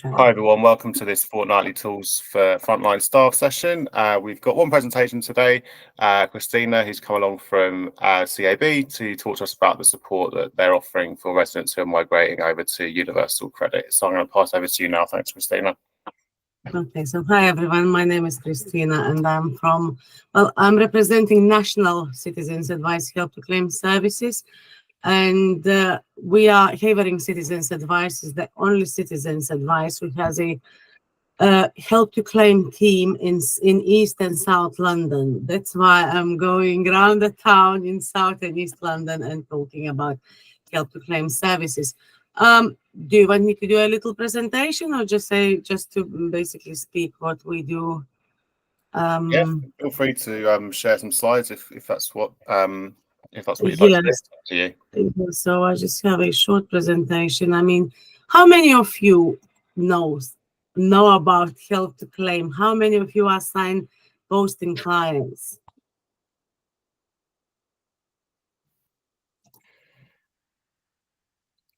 Hi everyone, welcome to this fortnightly tools for frontline staff session. We've got one presentation today, Christina, who's come along from CAB to talk to us about the support that they're offering for residents who are migrating over to universal credit. So I'm going to pass over to you now. Thanks, Christina. Okay, so hi everyone, my name is Christina and I'm representing National Citizens Advice Help to Claim Services, and we are Havering Citizens Advice is the only citizens advice who has a help to claim team in East and South London. That's why I'm going around the town in South and East London and talking about help to claim services. Do you want me to do a little presentation or just to basically speak what we do? Yeah, feel free to share some slides if that's what you'd like to do. Yes. To you. So I just have a short presentation. I mean, how many of you know about help to claim? How many of you are signed posting clients?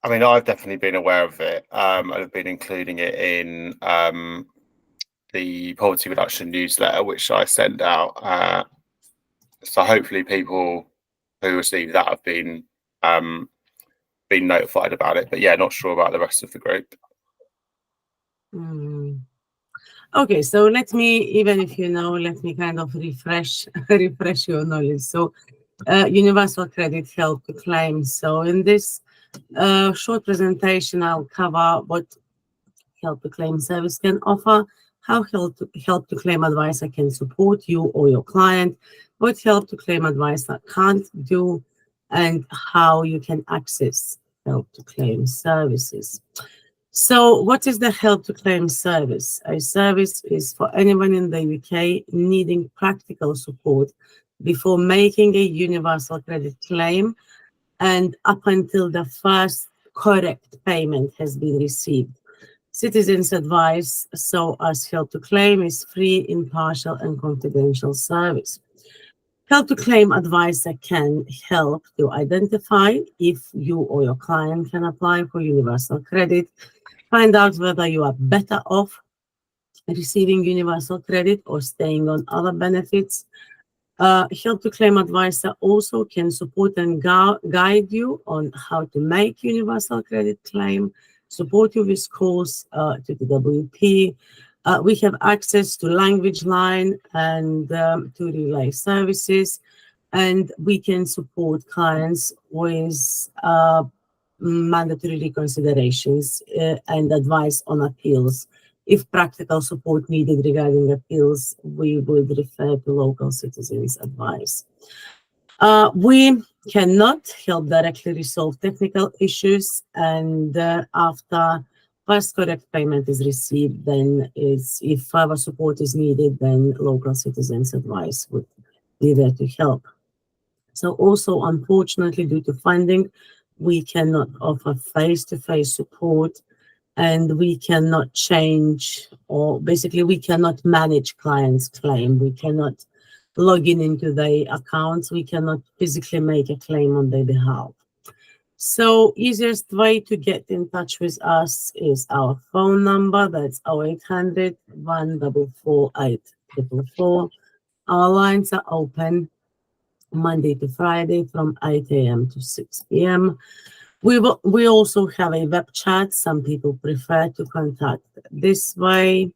I mean, I've definitely been aware of it. I've been including it in the poverty reduction newsletter, which I send out. So hopefully people who receive that have been notified about it. But yeah, not sure about the rest of the group. Okay, so let me, even if you know, let me kind of refresh your knowledge. So universal credit help to claim. So in this short presentation, I'll cover what help to claim service can offer, how help to claim advisor can support you or your client, what help to claim advisor can't do, and how you can access help to claim services. So what is the help to claim service? A service is for anyone in the UK needing practical support before making a universal credit claim and up until the first correct payment has been received. Citizens advice, so as help to claim, is free, impartial and confidential service. Help to claim advisor can help to identify if you or your client can apply for universal credit, find out whether you are better off receiving universal credit or staying on other benefits. Help to claim advisor also can support and guide you on how to make universal credit claim, support you with calls to the WP. We have access to language line and to relay services, and we can support clients with mandatory reconsiderations and advice on appeals. If practical support needed regarding appeals, we would refer to local citizens advice. We cannot help directly resolve technical issues, and after first correct payment is received, then if further support is needed, then local citizens advice would be there to help. So also, unfortunately, due to funding, we cannot offer face-to-face support, and we cannot change, or basically we cannot manage clients' claim. We cannot log into their accounts. We cannot physically make a claim on their behalf. So easiest way to get in touch with us is our phone number. That's 0800 144 8444. Our lines are open Monday to Friday from 8 a.m. to 6 p.m. We also have a web chat. Some people prefer to contact this way.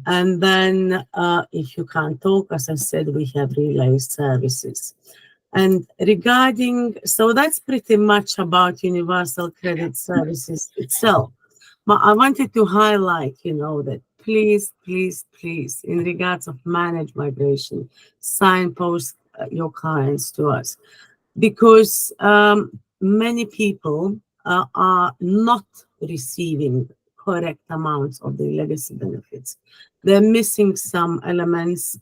And then if you can't talk, as I said, we have relay services. And regarding, so that's pretty much about universal credit services itself. But I wanted to highlight, that please, in regards of managed migration, signpost your clients to us, because many people are not receiving correct amounts of the legacy benefits. They're missing some elements,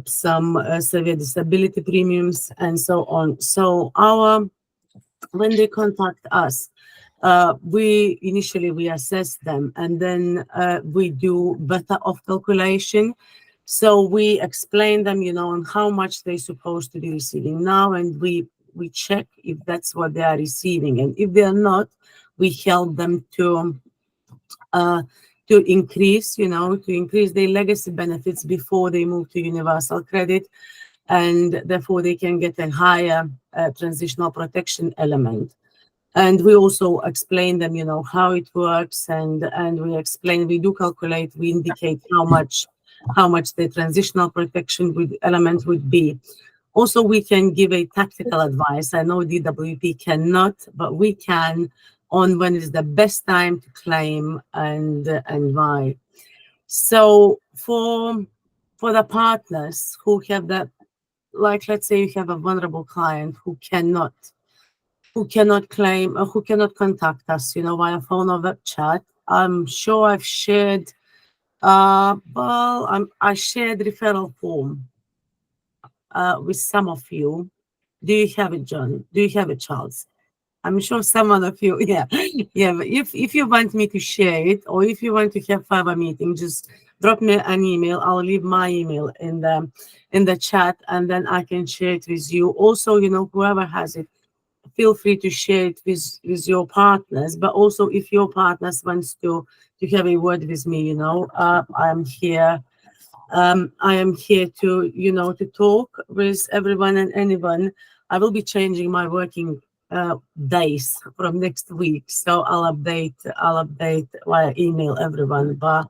some severe disability premiums, and so on. So when they contact us, we initially assess them, and then we do better off calculation. So we explain them, on how much they're supposed to be receiving now, and we check if that's what they are receiving. And if they are not, we help them to to increase, their legacy benefits before they move to universal credit, and therefore they can get a higher transitional protection element. And we also explain them, how it works, and we do calculate, we indicate how much the transitional protection element would be. Also, we can give a tactical advice. I know DWP cannot, but we can, on when is the best time to claim and why. So for the partners who have that, like let's say you have a vulnerable client who cannot claim or who cannot contact us, via phone or web chat. I'm sure I've shared, I shared referral form with some of you. Do you have it, John? Do you have it, Charles? I'm sure someone of you, yeah. But if you want me to share it, or if you want to have further meeting, just drop me an email. I'll leave my email in the chat, and then I can share it with you. Also, whoever has it, feel free to share it with your partners. But also, if your partners wants to have a word with me, I'm here. I am here to to talk with everyone and anyone. I will be changing my working days from next week, so I'll update via email everyone. But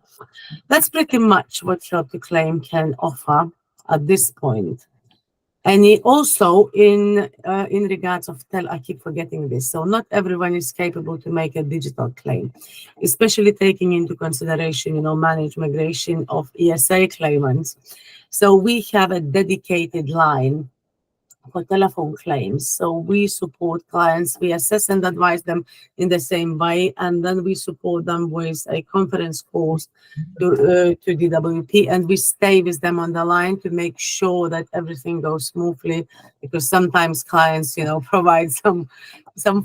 that's pretty much what Help to Claim can offer at this point. And also in regards of I keep forgetting this. So not everyone is capable to make a digital claim, especially taking into consideration, managed migration of ESA claimants. So we have a dedicated line for telephone claims. So we support clients, we assess and advise them in the same way, and then we support them with a conference calls to DWP, and we stay with them on the line to make sure that everything goes smoothly, because sometimes clients, provide some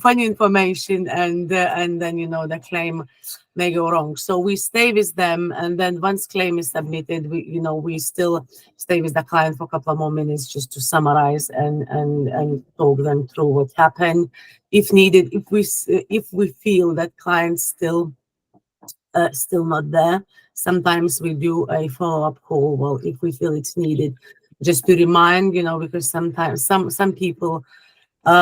funny information, and then, the claim may go wrong. So we stay with them, and then once claim is submitted, we still stay with the client for a couple of more minutes just to summarize and talk them through what happened. If needed, if we feel that client's still not there, sometimes we do a follow-up call. Well, if we feel it's needed, just to remind, because sometimes some people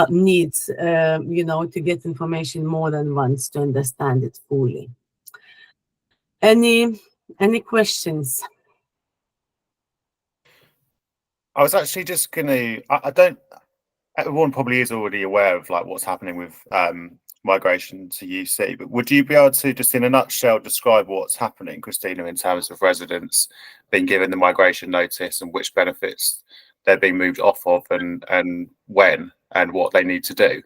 need, to get information more than once to understand it fully. Any questions? I was actually just going to, everyone probably is already aware of like what's happening with migration to UC, but would you be able to just in a nutshell describe what's happening, Christina, in terms of residents being given the migration notice and which benefits they're being moved off of, and when and what they need to do?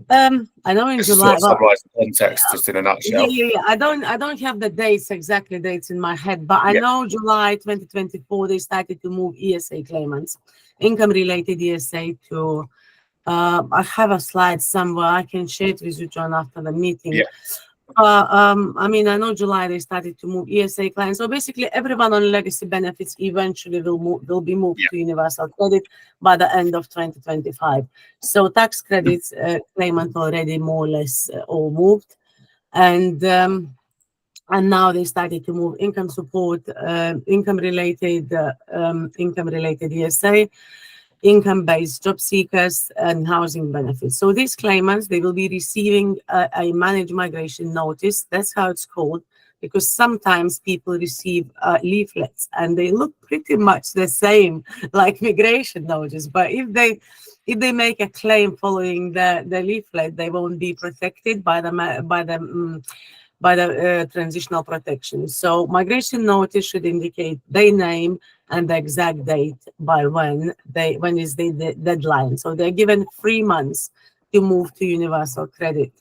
I know in July. Summarize the context just in a nutshell. Yeah. I don't have the exact dates in my head, but I know July 2024 they started to move ESA claimants, income-related ESA, to. I have a slide somewhere. I can share it with you, John, after the meeting. Yeah. I know July they started to move ESA clients. So basically, everyone on legacy benefits eventually will be moved to universal credit by the end of 2025. So tax credits claimant already more or less all moved, and now they started to move income support, income-related ESA, income-based job seekers, and housing benefits. So these claimants, they will be receiving a managed migration notice. That's how it's called, because sometimes people receive leaflets and they look pretty much the same like migration notice. But if they make a claim following the leaflet, they won't be protected by the transitional protection. So migration notice should indicate their name and the exact date by when is the deadline. So they're given 3 months to move to universal credit.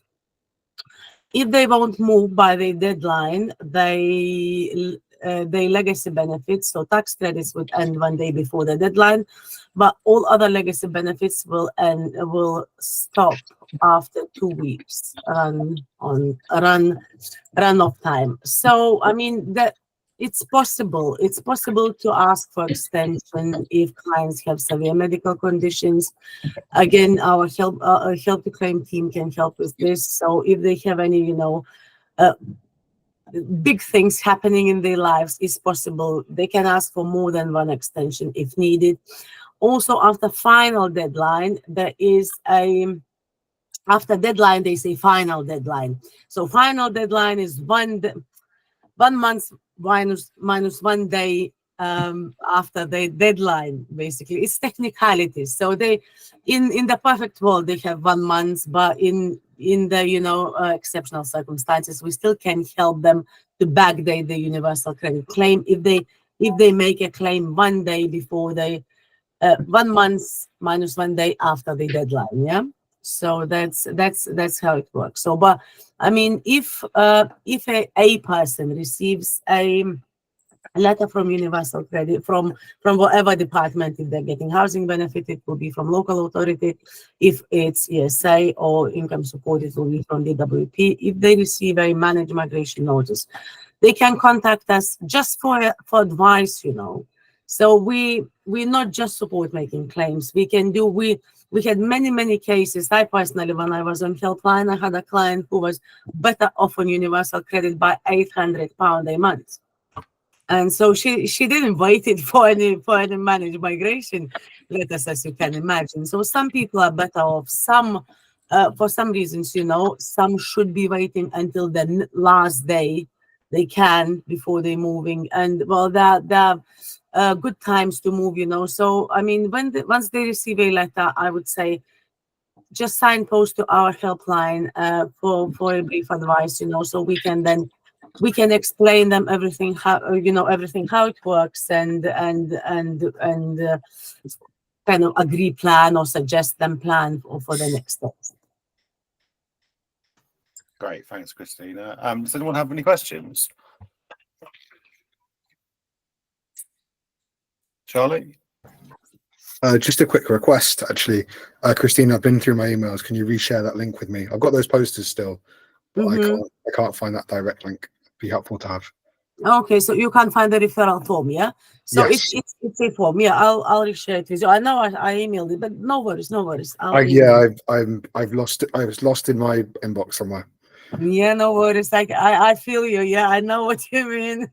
If they won't move by the deadline, they legacy benefits, so tax credits would end 1 day before the deadline, but all other legacy benefits will stop after 2 weeks run of time. So I mean that It's possible. It's possible to ask for extension if clients have severe medical conditions. Again, our help to claim team can help with this. So if they have any, big things happening in their lives, it's possible they can ask for more than one extension if needed. Also, after final deadline, there is after deadline, they say final deadline. So final deadline is 1 month minus 1 day after the deadline. Basically, it's technicalities. So they, in the perfect world, they have 1 month, but in the exceptional circumstances, we still can help them to backdate the universal credit claim if they make a claim 1 day before 1 month minus 1 day after the deadline. Yeah. So that's how it works. So, but I mean, if a person receives a letter from universal credit from whatever department, if they're getting housing benefit, it will be from local authority. If it's ESA or income support, it will be from DWP. If they receive a managed migration notice, they can contact us just for advice. So we're not just support making claims. We had many cases. I personally, when I was on helpline, I had a client who was better off on universal credit by £800 a month. And so she didn't wait it for any managed migration letters, as you can imagine. So some people are better off. Some, for some reasons, some should be waiting until the last day they can before they're moving. And well, there are good times to move. So I mean, once they receive a letter, I would say just signpost to our helpline for a brief advice. So we can explain them everything how it works and kind of agree plan or suggest them plan for the next steps. Great, thanks, Christina. Does anyone have any questions? Charlie? Just a quick request, actually. Christina, I've been through my emails. Can you reshare that link with me? I've got those posters still, but I can't find that direct link. It'd be helpful to have. Okay, so you can't find the referral form, yeah? So yes. It's a form, yeah. I'll reshare it with you. I know I emailed it, but no worries. I've lost it. I was lost in my inbox somewhere. Yeah, no worries. I feel you. Yeah, I know what you mean.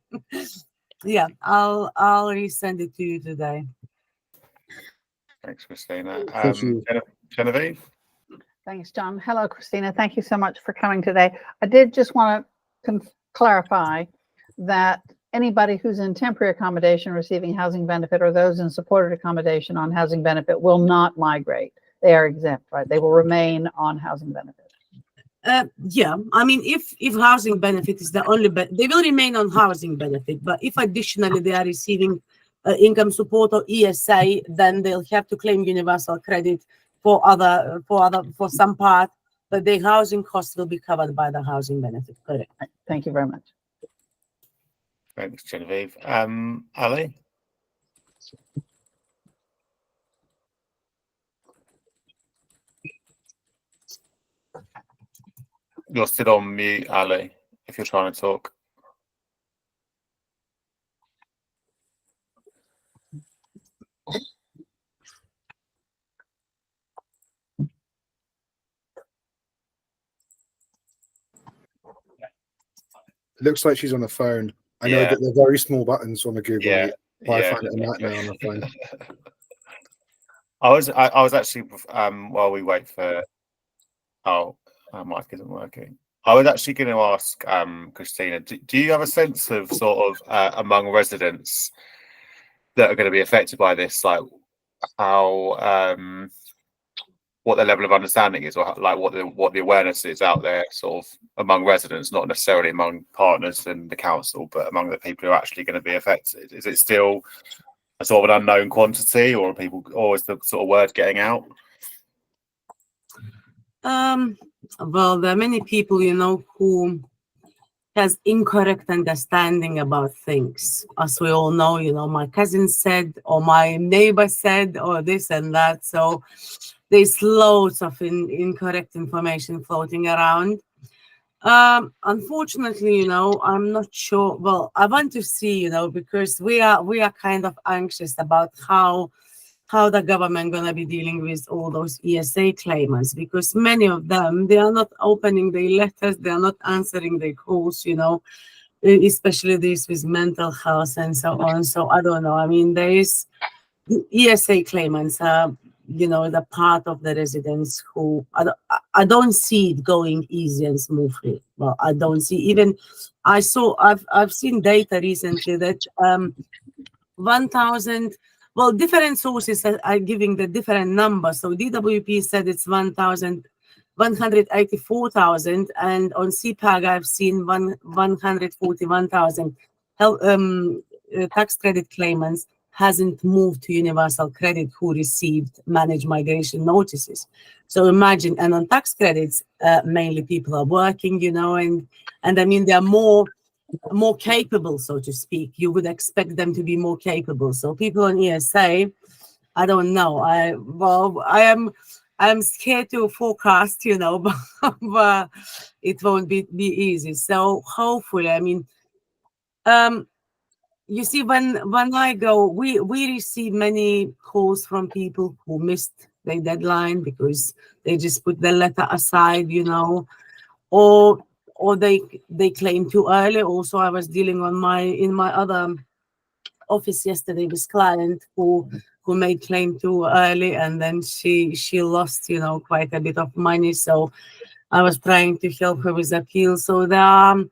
Yeah, I'll resend it to you today. Thanks, Christina. Thank you. Genevieve? Thanks, John. Hello, Christina. Thank you so much for coming today. I did just want to clarify that anybody who's in temporary accommodation receiving housing benefit or those in supported accommodation on housing benefit will not migrate. They are exempt, right? They will remain on housing benefit. Yeah, I mean, if housing benefit is the only they will remain on housing benefit, but if additionally they are receiving income support or ESA, then they'll have to claim universal credit for some part, but the housing costs will be covered by the housing benefit. Correct. Thank you very much. Thanks, Genevieve. Ali? You're still on mute, Ali, if you're trying to talk. It looks like she's on the phone. I know that they're very small buttons on the Google Meet, but I find it a nightmare on the phone. I was actually while we wait for our mic isn't working. I was actually going to ask Christina, do you have a sense of sort of among residents that are going to be affected by this, like how what their level of understanding is, or like what the awareness is out there, sort of among residents, not necessarily among partners and the council, but among the people who are actually going to be affected? Is it still a sort of an unknown quantity, or is the sort of word getting out? Well, there are many people, who has incorrect understanding about things. As we all know, my cousin said, or my neighbor said, or this and that. So there's loads of incorrect information floating around. Unfortunately, I'm not sure. Well, I want to see, because we are kind of anxious about how the government gonna be dealing with all those ESA claimants, because many of them, they are not opening their letters, they are not answering their calls, especially this with mental health and so on. So I don't know. I mean, there is the ESA claimants are, the part of the residents who I don't see it going easy and smoothly. Well, I don't see even. I've seen data recently that 1,000. Well, different sources are giving the different numbers. So DWP said it's 184,000, and on CPAG I've seen 141,000 tax credit claimants hasn't moved to universal credit who received managed migration notices. So imagine, and on tax credits, mainly people are working, and I mean, they're more capable, so to speak. You would expect them to be more capable. So people on ESA, I don't know. I'm scared to forecast, but it won't be easy. So hopefully, I mean, you see, when I go, we receive many calls from people who missed their deadline because they just put the letter aside, or they claim too early. Also, I was dealing in my other office yesterday with client who made claim too early, and then she lost, quite a bit of money. So I was trying to help her with appeal. So there are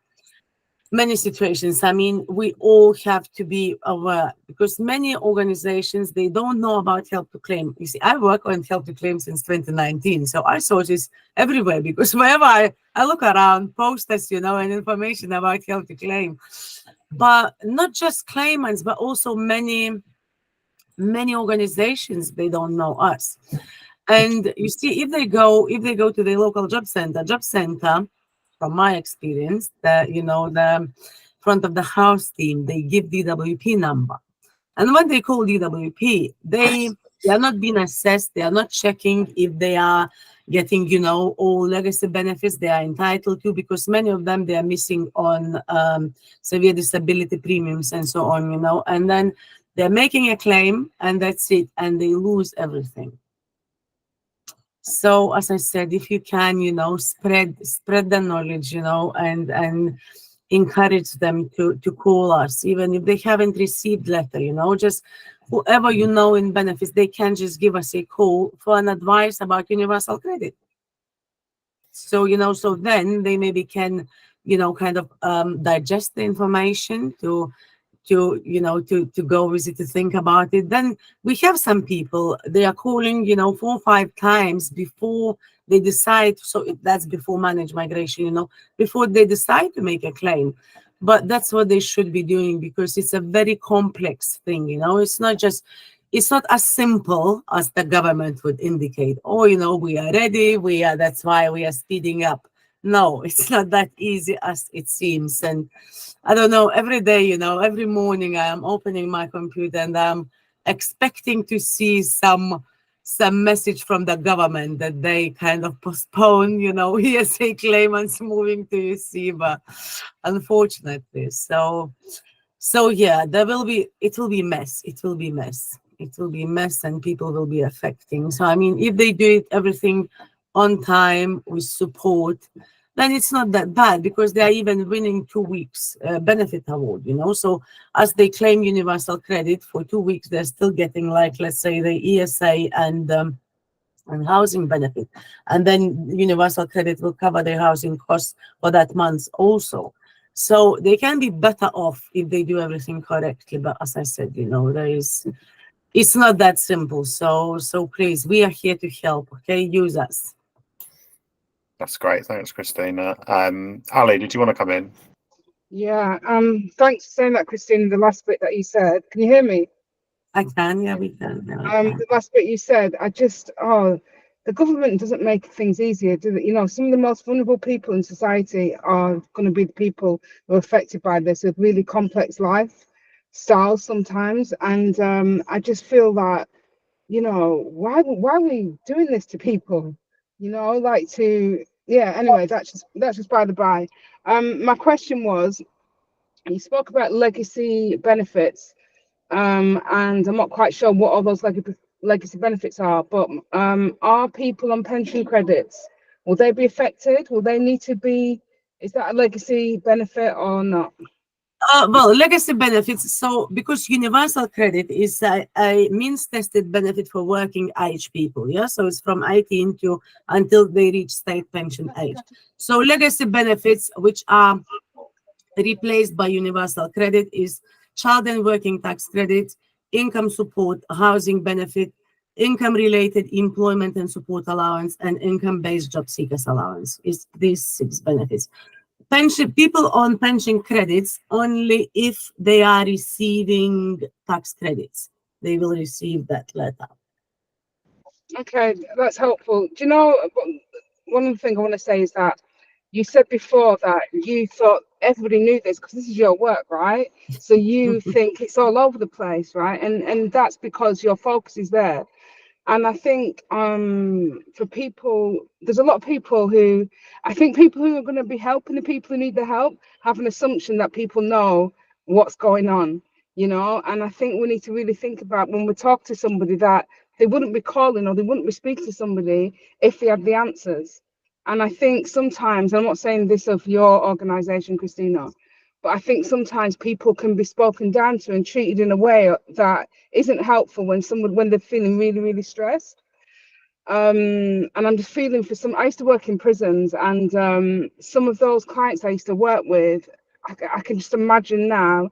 many situations. I mean, we all have to be aware, because many organizations, they don't know about help to claim. You see, I work on help to claim since 2019, so I saw this everywhere, because wherever I look around, posters, and information about help to claim. But not just claimants, but also many organizations, they don't know us. And you see, if they go to the local job center, from my experience, the front of the house team, they give DWP number. And when they call DWP, they are not being assessed. They are not checking if they are getting, all legacy benefits they are entitled to, because many of them, they are missing on severe disability premiums and so on, and then they're making a claim and that's it, and they lose everything. So as I said, if you can, spread the knowledge, and encourage them to call us, even if they haven't received letter, just whoever in benefits, they can just give us a call for an advice about universal credit. So, so then they maybe can, kind of digest the information to go with it, to think about it. Then we have some people, they are calling, 4 or 5 times before they decide. So that's before managed migration, before they decide to make a claim. But that's what they should be doing, because it's a very complex thing, it's not as simple as the government would indicate. Oh, we are ready, that's why we are speeding up. No, it's not that easy as it seems. And I don't know, every day, every morning I am opening my computer and I'm expecting to see some message from the government that they kind of postpone, ESA claimants moving to UC, but unfortunately. So yeah, it will be mess. It will be mess and people will be affecting. So, I mean, if they do everything on time with support, then it's not that bad, because they are even winning 2 weeks benefit award, So as they claim universal credit for 2 weeks, they're still getting, like, let's say, the ESA and housing benefit. And then universal credit will cover their housing costs for that month also. So they can be better off if they do everything correctly. But as I said, it's not that simple. So please, we are here to help. Okay, use us. That's great. Thanks, Christina. Ali, did you want to come in? Yeah, thanks for saying that, Christina, the last bit that you said. Can you hear me? I can, yeah, we can. The last bit you said, the government doesn't make things easier, do they? Some of the most vulnerable people in society are going to be the people who are affected by this, with really complex lifestyles sometimes. And I just feel that, why are we doing this to people? Like to yeah, anyway, that's just by the by. My question was, you spoke about legacy benefits, and I'm not quite sure what all those legacy benefits are, but are people on pension credits, will they be affected? Will they need to be, is that a legacy benefit or not? Well, legacy benefits. So, because universal credit is a means-tested benefit for working age people, yeah. So it's from 18 to until they reach state pension age. So legacy benefits, which are replaced by universal credit, is child and working tax credit, income support, housing benefit, income-related employment and support allowance, and income-based job seekers allowance. Is these 6 benefits. Pension people on pension credits only if they are receiving tax credits. They will receive that letter. Okay, that's helpful. Do you know, one of the things I want to say is that you said before that you thought everybody knew this because this is your work, right? So you think it's all over the place, right? And that's because your focus is there. And I think for people, there's a lot of people who, I think people who are going to be helping the people who need the help have an assumption that people know what's going on, you know. And I think we need to really think about when we talk to somebody that they wouldn't be calling or they wouldn't be speaking to somebody if they had the answers. And I think sometimes, I'm not saying this of your organization, Christina, but I think sometimes people can be spoken down to and treated in a way that isn't helpful when they're feeling really, really stressed. And I'm just feeling for some. I used to work in prisons, and some of those clients I used to work with, I can just imagine now.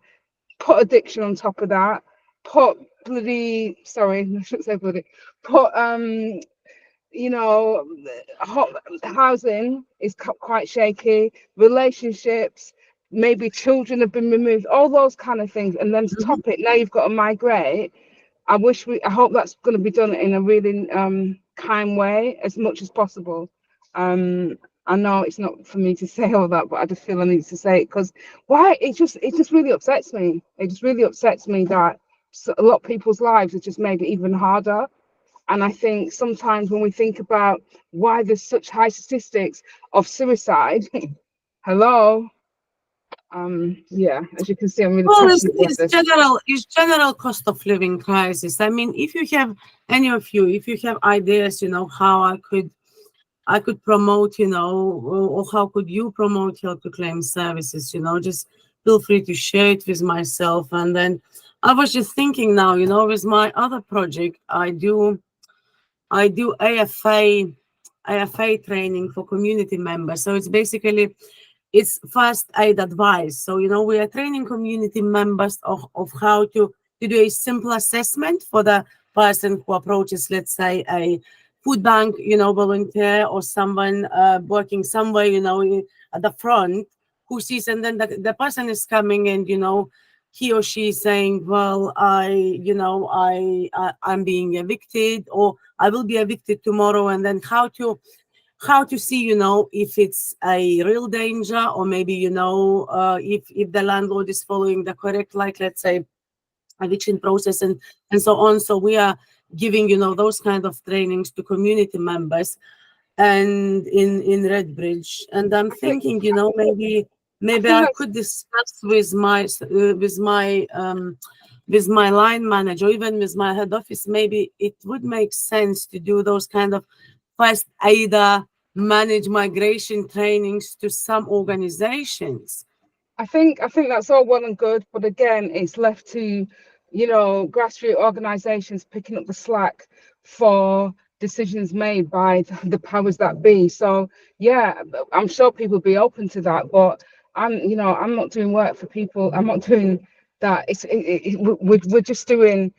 Put addiction on top of that. Put bloody. Sorry, I shouldn't say bloody. Put you know, housing is quite shaky. Relationships, maybe children have been removed, all those kind of things, and then to top it, now you've got to migrate. I hope that's going to be done in a really kind way as much as possible. I know it's not for me to say all that, but I just feel I need to say it because it just really upsets me. It just really upsets me that a lot of people's lives are just made it even harder. And I think sometimes when we think about why there's such high statistics of suicide, hello, yeah, as you can see, I'm really Well, passionate about this. it's general cost of living crisis. I mean, if you have if you have ideas, you know, how I could promote, you know, or how could you promote help to claim services, you know, just feel free to share it with myself. And then I was just thinking now, you know, with my other project, I do AFA training for community members. So it's basically it's first aid advice. So, you know, we are training community members of how to do a simple assessment for the person who approaches, let's say, a food bank, you know, volunteer or someone working somewhere, you know, at the front who sees, and then the person is coming and, you know, he or she is saying, well, I'm being evicted, or I will be evicted tomorrow, and then how to see, you know, if it's a real danger, or maybe, you know, if the landlord is following the correct, like, let's say, eviction process and so on. So we are giving, you know, those kind of trainings to community members and in Redbridge. And I'm thinking, you know, maybe I could discuss with my line manager, even with my head office. Maybe it would make sense to do those kind of first aider manage migration trainings to some organizations. I think that's all well and good, but again, it's left to, you know, grassroots organizations picking up the slack for decisions made by the powers that be. So yeah, I'm sure people will be open to that, but I'm not doing work for people. I'm not doing that. We're just doing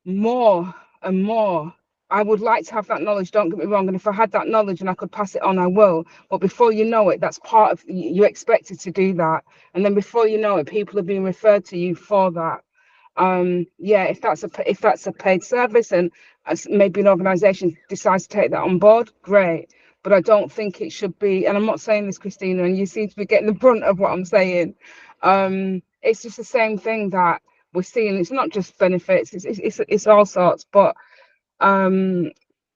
more and more. I would like to have that knowledge, don't get me wrong, and if I had that knowledge and I could pass it on, I will. But before you know it, that's part of, you're expected to do that, and then before you know it, people are being referred to you for that. Yeah, if that's a paid service and maybe an organization decides to take that on board, great. But I don't think it should be, and I'm not saying this, Christina, and you seem to be getting the brunt of what I'm saying. It's just the same thing that we're seeing. It's not just benefits, it's all sorts, but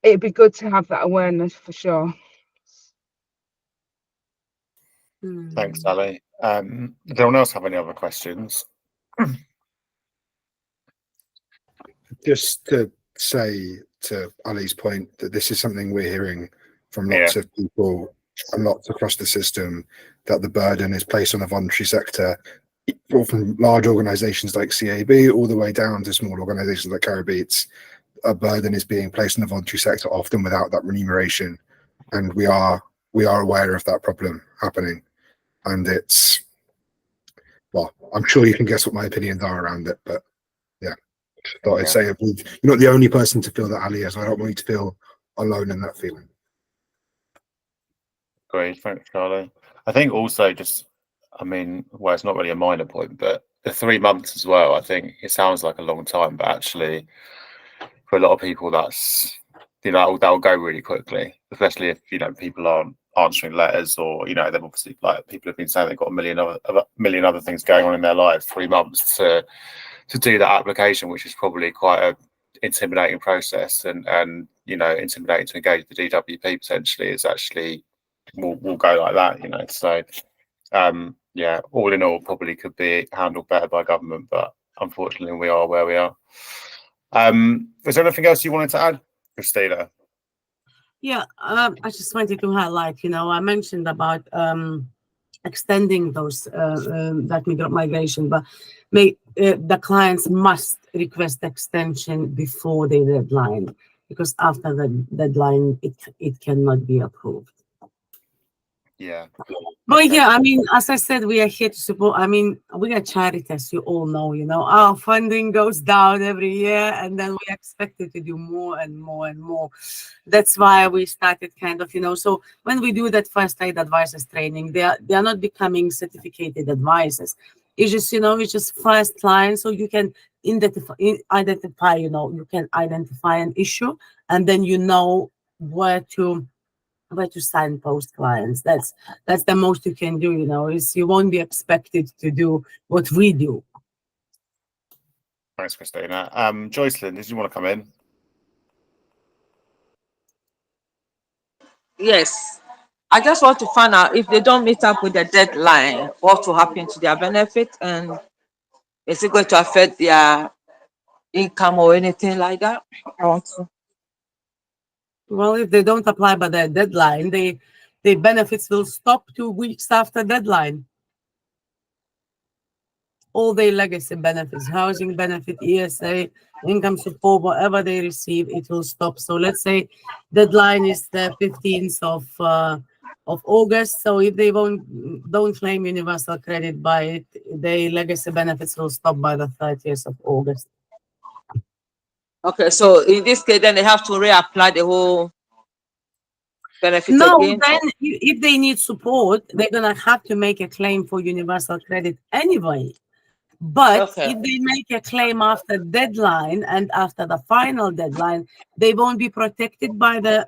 it'd be good to have that awareness for sure. Thanks, Ali. Does anyone else have any other questions? Just to say to Ali's point that this is something we're hearing from lots of people and lots across the system, that the burden is placed on the voluntary sector, from large organisations like CAB all the way down to small organisations like Carabeats. A burden is being placed on the voluntary sector, often without that remuneration, and we are aware of that problem happening. And it's, well, I'm sure you can guess what my opinions are around it, but yeah, thought I'd say you're not the only person to feel that, Ali, as I don't want you to feel alone in that feeling. Great, thanks, Charlie. I think also just, I mean, well, it's not really a minor point, but the 3 months as well, I think it sounds like a long time, but actually for a lot of people, that's, you know, that'll go really quickly, especially if, you know, people aren't answering letters, or, you know, they've obviously, like, people have been saying they've got a million other things going on in their lives. 3 months to do that application, which is probably quite a intimidating process, and you know, intimidating to engage with the DWP potentially, is actually will go like that, you know. So yeah, all in all, probably could be handled better by government, but unfortunately we are where we are. Is there anything else you wanted to add, Christina? Yeah, I just wanted to highlight, you know, I mentioned about extending those that migration, but the clients must request extension before the deadline, because after the deadline it cannot be approved. Yeah. But Okay. yeah, I mean, as I said, we are here to support. I mean, we are charity, as you all know, you know, our funding goes down every year, and then we expected to do more and more and more. That's why we started kind of, you know, so when we do that first aid advisors training, they are not becoming certificated advisors. It's just, you know, it's just first line, so you can identify, you know, you can identify an issue, and then you know where to signpost clients. That's the most you can do, you know, is you won't be expected to do what we do. Thanks, Christina. Joycelyn, did you want to come in? Yes. I just want to find out if they don't meet up with the deadline, what will happen to their benefit, and is it going to affect their income or anything like that? I want to. Well, if they don't apply by the deadline, the benefits will stop 2 weeks after deadline. All their legacy benefits, housing benefit, ESA, income support, whatever they receive, it will stop. So let's say deadline is the 15th of August. So if they don't claim universal credit by it, their legacy benefits will stop by the 30th of August. Okay, so in this case, then they have to reapply the whole benefit No, again? then if they need support, they're gonna have to make a claim for universal credit anyway. But Okay. if they make a claim after deadline and after the final deadline, they won't be protected by the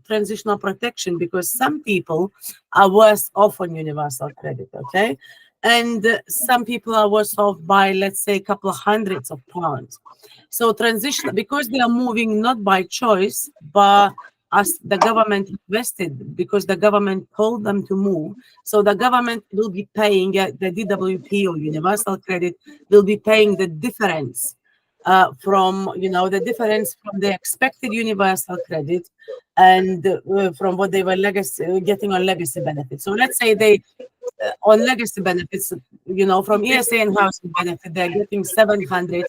transitional protection, because some people are worse off on universal credit, okay? And some people are worse off by, let's say, a couple of hundreds of pounds. So transition, because they are moving not by choice, but as the government invested, because the government told them to move. So the government will be paying the DWP or universal credit will be paying the difference from, you know, the difference from the expected universal credit and from what they were getting on legacy benefits. So let's say they on legacy benefits, you know, from ESA and housing benefit, they're getting 700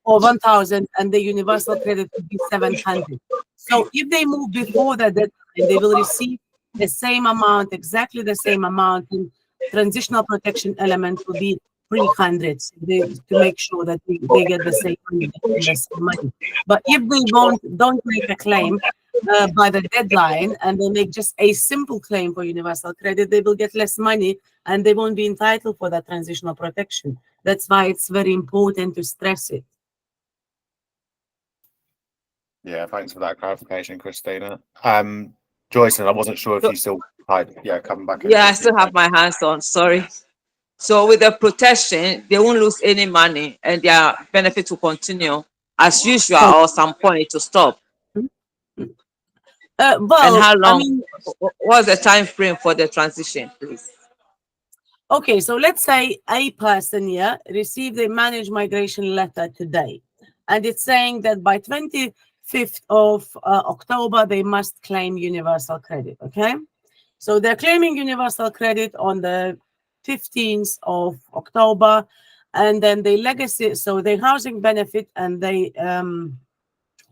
or 1,000, and the universal credit would be 700. So if they move before that deadline, they will receive the same amount, exactly the same amount, and transitional protection element will be 300 to make sure that they get the same money. But if they don't make a claim by the deadline, and they make just a simple claim for universal credit, they will get less money and they won't be entitled for that transitional protection. That's why it's very important to stress it. Yeah, thanks for that clarification, Christina. Joycelyn, I wasn't sure if you still had, coming back. Yeah, I still have my hands on, sorry. So with the protection, they won't lose any money and their benefit will continue as usual, or some point to stop. Well, and how long? I mean, what's the time frame for the transition, please? Okay, so let's say a person here received a managed migration letter today, and it's saying that by 25th of October, they must claim universal credit, okay? So they're claiming universal credit on the 15th of October, and then the legacy, so the housing benefit and the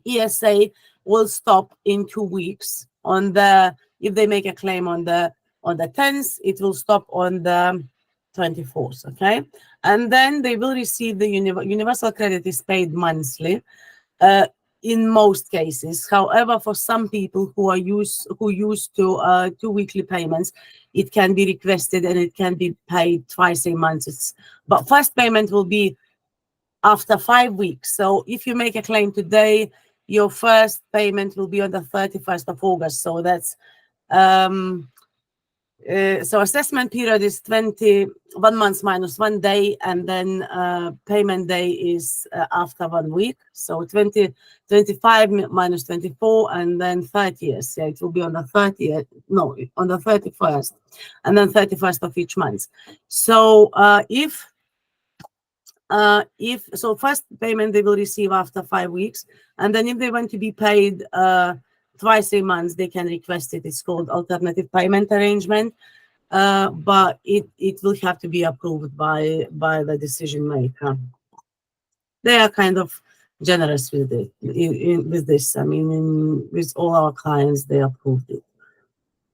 ESA will stop in 2 weeks. If they make a claim on the 10th, it will stop on the 24th, okay? And then they will receive the universal credit is paid monthly. In most cases. However, for some people who used to 2 weekly payments, it can be requested and it can be paid twice a month. But first payment will be after 5 weeks. So if you make a claim today, your first payment will be on the 31st of August. So that's so assessment period is 21 months minus 1 day, and then payment day is after 1 week. So 25 minus 24, and then 30 years. Yeah, it will be on the 30th, no, on the 31st, and then 31st of each month. So if so, first payment they will receive after 5 weeks, and then if they want to be paid twice a month, they can request it. It's called alternative payment arrangement, but it will have to be approved by the decision maker. They are kind of generous with it with this. I mean, with all our clients, they approved it.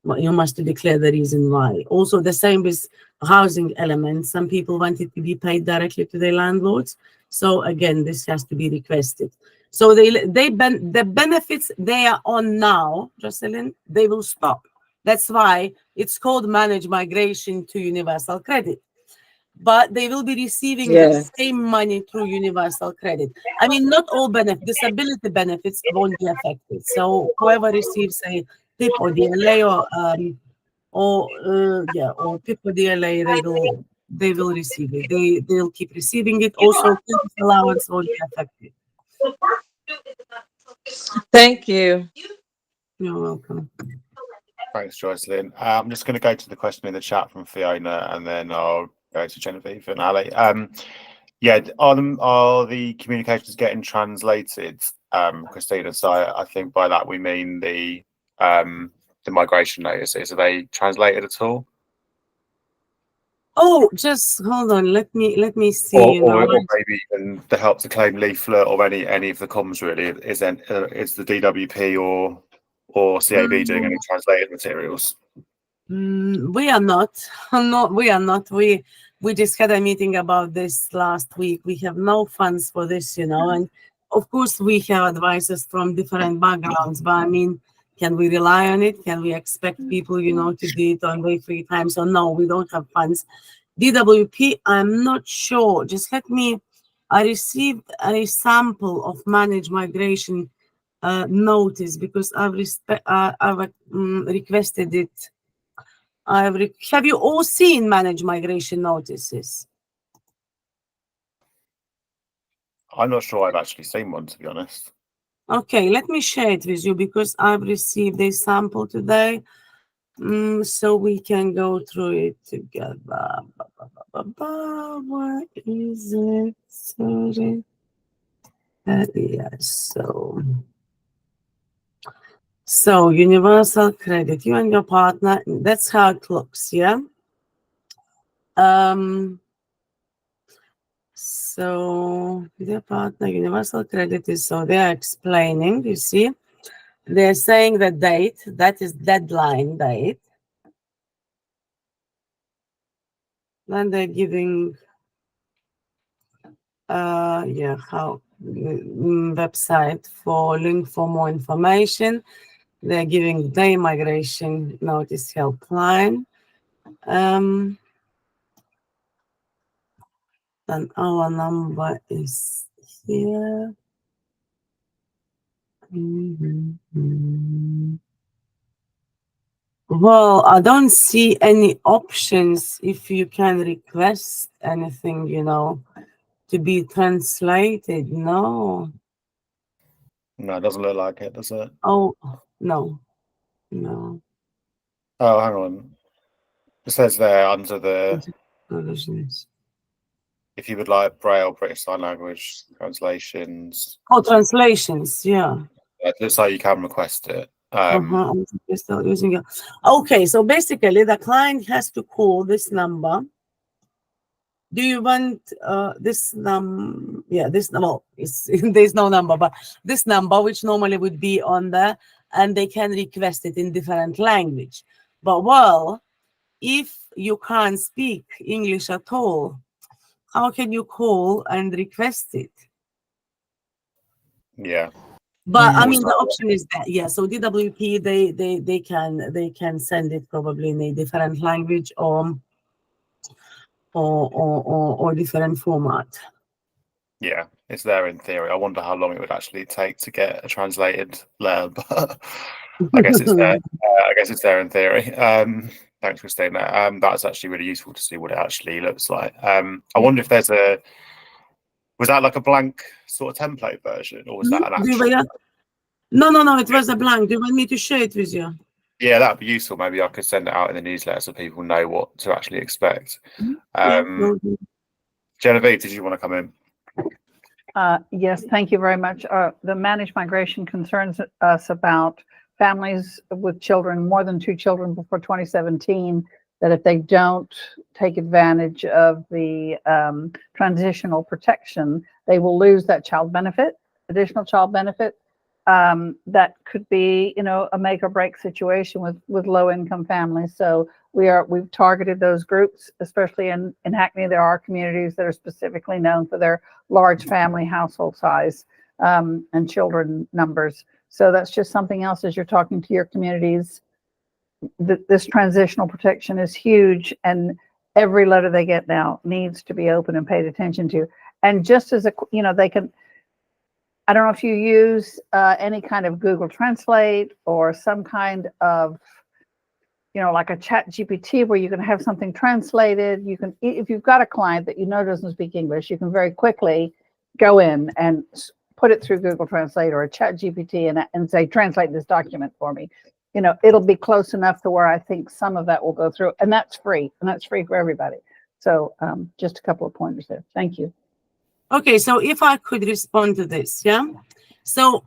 But you must declare the reason why. Also, the same with housing elements. Some people want it to be paid directly to their landlords. So again, this has to be requested. So the benefits they are on now, Jocelyn, they will stop. That's why it's called managed migration to universal credit. But they will be receiving the same money through universal credit. I mean, not all disability benefits won't be affected. So whoever receives a PIP or DLA or PIP or DLA, they will receive it. They'll keep receiving it. Also, allowance won't be affected. Thank you. You're welcome. Thanks, Jocelyn. I'm just going to go to the question in the chat from Fiona, and then I'll go to Genevieve and Ali. Yeah, are the communications getting translated, Christina? So I think by that we mean the migration notices. Are they translated at all? Oh, just hold on. Let me see. Or maybe even the help to claim leaflet or any of the comms really is the DWP or CAB doing any translated materials? We are not. We are not. We just had a meeting about this last week. We have no funds for this, and of course we have advisors from different backgrounds. But I mean, can we rely on it? Can we expect people, to do it on their free time? So no, we don't have funds. DWP, I'm not sure. Just I received a sample of managed migration notice because I've requested it. Have you all seen managed migration notices? I'm not sure I've actually seen one, to be honest. Okay, let me share it with you because I've received a sample today, so we can go through it together. Where is it? Sorry. Yes. So universal credit, you and your partner. That's how it looks. Yeah. So their partner universal credit is, so they are explaining, you see, they're saying the date, that is deadline date. Then they're giving how website for link for more information. They're giving day migration notice helpline. Then our number is here. Well, I don't see any options if you can request anything, to be translated. No. No, it doesn't look like it, does it? Oh, no. Oh, hang on. It says there under the provisions. If you would like Braille, British Sign Language translations, Oh, translations, yeah. it looks like you can request it. I'm still using it. Okay, so basically the client has to call this number. Do you want this yeah, this well, there's no number, but this number, which normally would be on there, and they can request it in different language. But well, if you can't speak English at all, how can you call and request it? Yeah. But I mean, the option is that, yeah. So DWP, they can send it probably in a different language or different format. Yeah, it's there in theory. I wonder how long it would actually take to get a translated letter, but I guess it's there. I guess it's there in theory. Thanks, Christina. That's actually really useful to see what it actually looks like. I wonder if there's was that like a blank sort of template version, or was that an actual? No, it was a blank. Do you want me to share it with you? Yeah, that'd be useful. Maybe I could send it out in the newsletter so people know what to actually expect. Genevieve, did you want to come in? Yes, thank you very much. The managed migration concerns us about families with children, more than 2 children before 2017, that if they don't take advantage of the transitional protection, they will lose that child benefit, additional child benefit. That could be, a make or break situation with low income families. So we've targeted those groups, especially in Hackney. There are communities that are specifically known for their large family household size and children numbers. So that's just something else as you're talking to your communities. This transitional protection is huge, and every letter they get now needs to be open and paid attention to. And just as they can, I don't know if you use any kind of Google Translate or some kind of, like a chat GPT where you can have something translated. You can, if you've got a client that doesn't speak English, you can very quickly go in and put it through Google Translate or a chat GPT and say, translate this document for me. It'll be close enough to where I think some of that will go through, and that's free for everybody. So just a couple of pointers there. Thank you. Okay, so if I could respond to this, yeah. So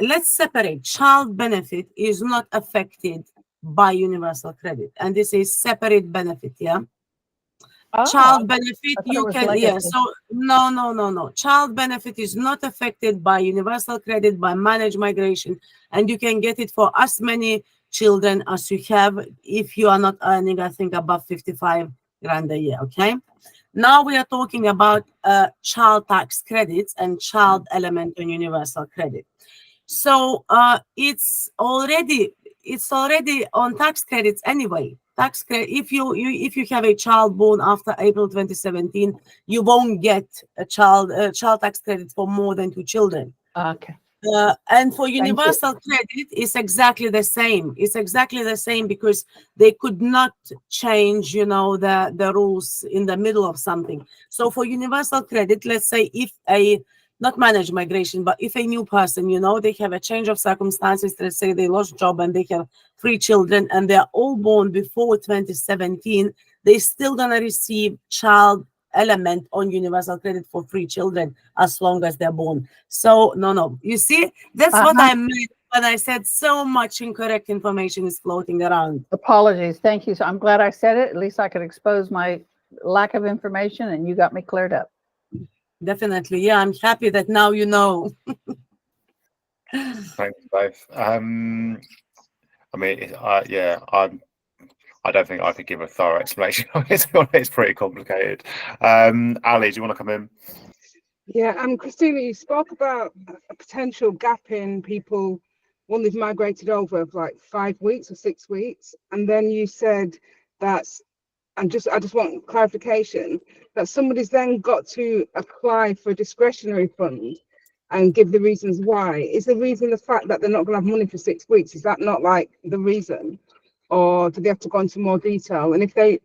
let's separate. Child benefit is not affected by universal credit, and this is separate benefit, yeah. Child benefit, you can, yeah. So no. Child benefit is not affected by universal credit, by managed migration, and you can get it for as many children as you have if you are not earning, I think, above 55 grand a year. Okay. Now we are talking about child tax credits and child element on universal credit. So it's already on tax credits anyway. Tax credit, if you have a child born after April 2017, you won't get a child tax credit for more than 2 children. Okay. And for universal credit, it's exactly the same. It's exactly the same because they could not change, the rules in the middle of something. So for universal credit, let's say if not managed migration, but if a new person, they have a change of circumstances, let's say they lost job and they have 3 children and they're all born before 2017, they still gonna receive child element on universal credit for 3 children as long as they're born. So no. You see, that's what I meant when I said so much incorrect information is floating around. Apologies. Thank you. So I'm glad I said it. At least I could expose my lack of information and you got me cleared up. Definitely. Yeah, I'm happy that now you know. Thanks both. I mean, I don't think I could give a thorough explanation of it. It's pretty complicated. Ali, do you want to come in? Yeah, Christina, you spoke about a potential gap in people when they've migrated over of like 5 weeks or 6 weeks, and then you said that's. I just want clarification that somebody's then got to apply for a discretionary fund and give the reasons why. Is the reason the fact that they're not going to have money for 6 weeks? Is that not like the reason, or do they have to go into more detail? And if they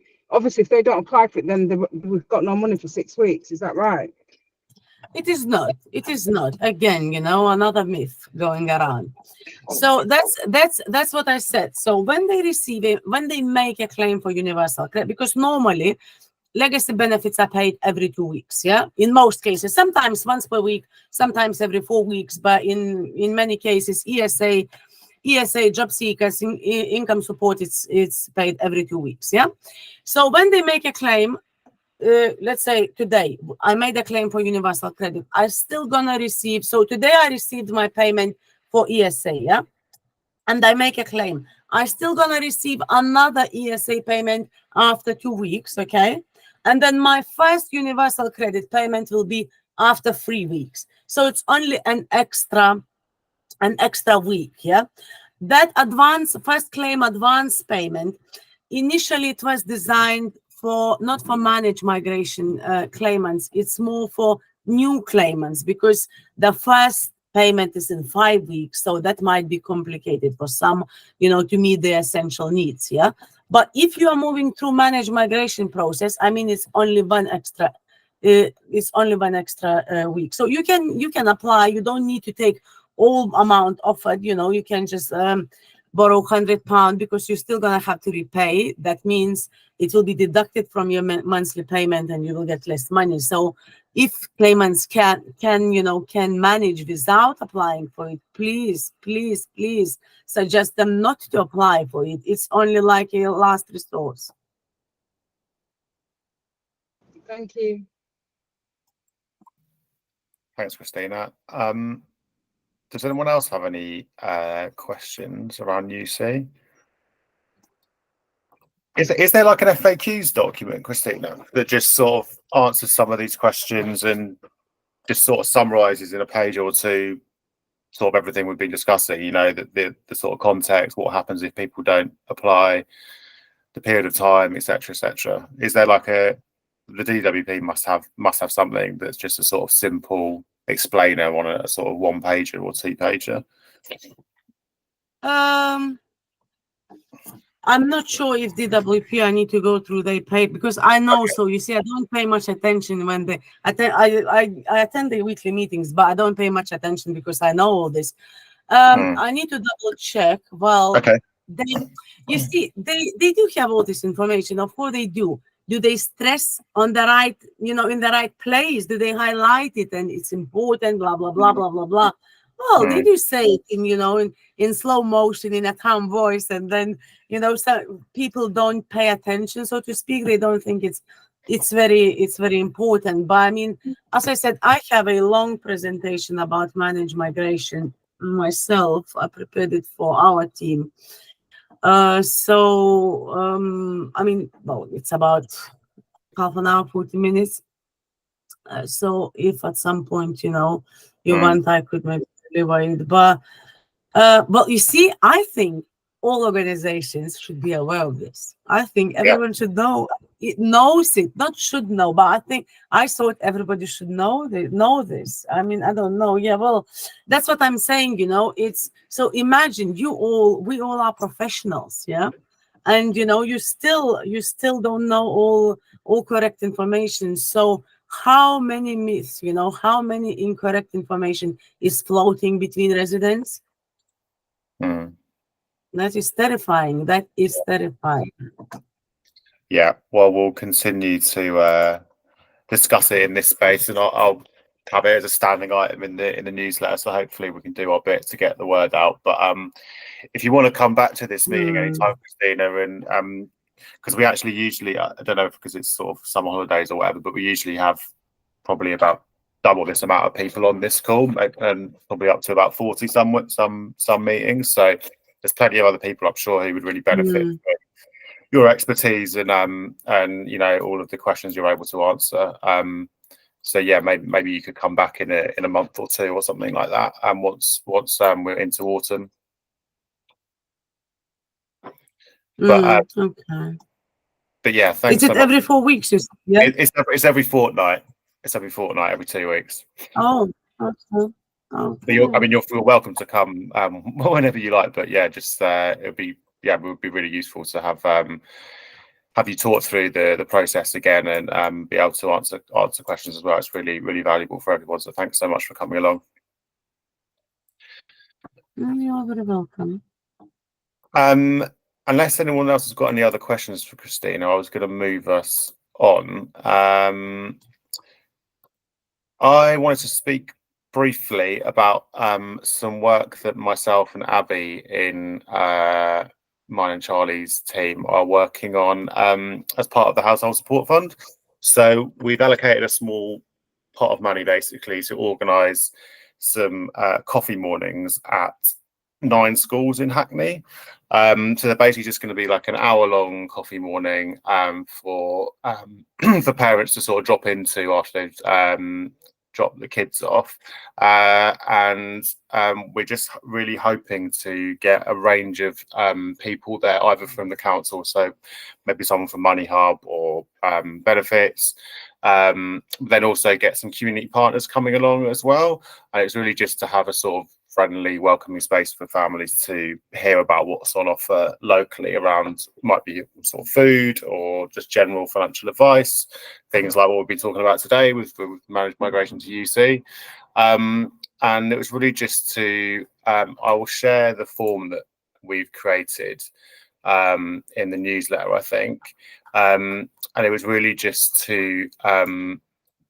don't apply for it, then we've got no money for 6 weeks. Is that right? It is not. It is not. Again, another myth going around. So that's what I said. So when they make a claim for universal credit, because normally legacy benefits are paid every 2 weeks. Yeah, in most cases, sometimes once per week, sometimes every 4 weeks, but in many cases, ESA, job seekers, income support, it's paid every 2 weeks. Yeah, so when they make a claim, let's say today I made a claim for universal credit, I'm still gonna receive. So today I received my payment for ESA. Yeah, and I make a claim, I still gonna receive another ESA payment after 2 weeks, okay? And then my first universal credit payment will be after 3 weeks. So it's only an extra week, yeah? That first claim advance payment, initially it was designed for, not for managed migration claimants, it's more for new claimants, because the first payment is in 5 weeks, so that might be complicated for some, to meet their essential needs. Yeah, but if you are moving through managed migration process, I mean, it's only one extra week, so you can apply. You don't need to take all amount offered. You can just borrow £100, because you're still gonna have to repay. That means it will be deducted from your monthly payment, and you will get less money. So if claimants can manage without applying for it, please suggest them not to apply for it. It's only like a last resource. Thank you. Thanks, Christina. Does anyone else have any questions around UC? Is there like an FAQs document, Christina, that just sort of answers some of these questions and just sort of summarizes in a page or two sort of everything we've been discussing? The sort of context, what happens if people don't apply, the period of time, etc., etc. Is there like the DWP must have something that's just a sort of simple explainer on a sort of 1-pager or 2-pager? I'm not sure if DWP I need to go through they pay, because I know. Okay. So you see, I don't pay much attention when they attend. I attend the weekly meetings, but I don't pay much attention because I know all this. I need to double check. Well, okay. You see, they do have all this information. Of course they do. Do they stress on the right, in the right place? Do they highlight it and it's important? Blah blah blah blah blah blah. Well, they do say it in slow motion, in a calm voice, and then so people don't pay attention, so to speak. They don't think it's very important. But I mean, as I said, I have a long presentation about managed migration myself. I prepared it for our team. I mean, well, it's about half an hour, 40 minutes. So if at some point, you want, I could maybe deliver it. But you see, I think all organizations should be aware of this. I think everyone should know. It knows it, not should know, but I thought everybody should know this. I mean, I don't know. Yeah, well, that's what I'm saying. It's so, imagine we all are professionals, yeah, and you still don't know all correct information. So how many myths, how many incorrect information is floating between residents? That is terrifying. Yeah, well, we'll continue to discuss it in this space, and I'll have it as a standing item in the newsletter. So hopefully we can do our bit to get the word out. But if you want to come back to this meeting anytime, Christina, and because we actually usually, I don't know, because it's sort of summer holidays or whatever, but we usually have probably about double this amount of people on this call, and probably up to about 40 some meetings. So there's plenty of other people, I'm sure, who would really benefit from your expertise and all of the questions you're able to answer. So yeah, maybe you could come back in a month or two or something like that. And once we're into autumn. But okay. But yeah, thanks. Is it every 4 weeks? Yeah, it's every fortnight. It's every fortnight, every 2 weeks. Oh, okay. But you're welcome to come whenever you like. But yeah, just it would be really useful to have you talk through the process again and be able to answer questions as well. It's really, really valuable for everyone. So thanks so much for coming along. You're very welcome. Unless anyone else has got any other questions for Christina, I was going to move us on, I wanted to speak briefly about some work that myself and Abby in mine and Charlie's team are working on as part of the Household Support Fund. So we've allocated a small pot of money basically to organise some coffee mornings at 9 schools in Hackney. So they're basically just going to be like an hour-long coffee morning for for parents to sort of drop into after they've drop the kids off, and we're just really hoping to get a range of people there, either from the council, so maybe someone from Money Hub or benefits, then also get some community partners coming along as well. And it's really just to have a sort of friendly, welcoming space for families to hear about what's on offer locally around, might be sort of food or just general financial advice, things like what we've been talking about today with managed migration to UC. And it was really just to, I will share the form that we've created in the newsletter, I think. And it was really just to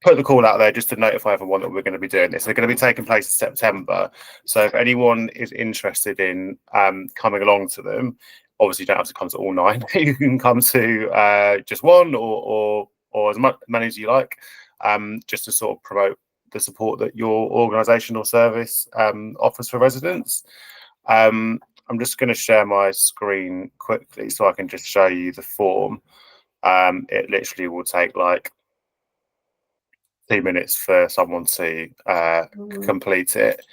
put the call out there just to notify everyone that we're going to be doing this. They're going to be taking place in September. So if anyone is interested in coming along to them, obviously you don't have to come to all 9. You can come to just one or as many as you like, just to sort of promote the support that your organisation or service offers for residents. I'm just going to share my screen quickly so I can just show you the form. It literally will take like 2 minutes for someone to complete it.